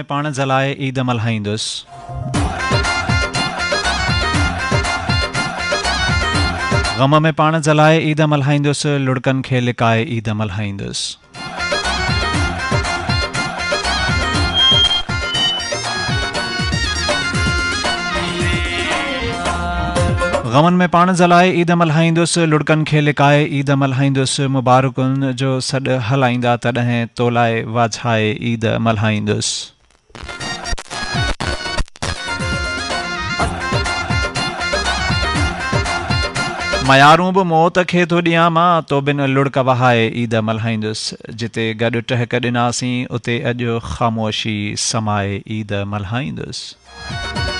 में पाण जलाए ईद मल्हाईंदुसि। ग़म में पाण जलाए ईद मल्हाईंदुसि, लुड़कनि खे लिकाए ईद मल्हाईंदुसि। ग़मनि में पाण जलाए ईद मल्हाईंदुसि, लुड़कनि खे लिकाए ईद मल्हाईंदुसि। मुबारकुनि जो सॾु हलाईंदा तॾहिं तोलाए वाछाए ईद मल्हाईंदुसि। मयारूं बि मौत खे थो ॾियां मां, तो बिन लुड़क वहाए ईद मल्हाईंदुसि। जिते गॾु टहिक ॾिनासीं उते अॼु ख़ामोशी समाए ईद मल्हाईंदुसि।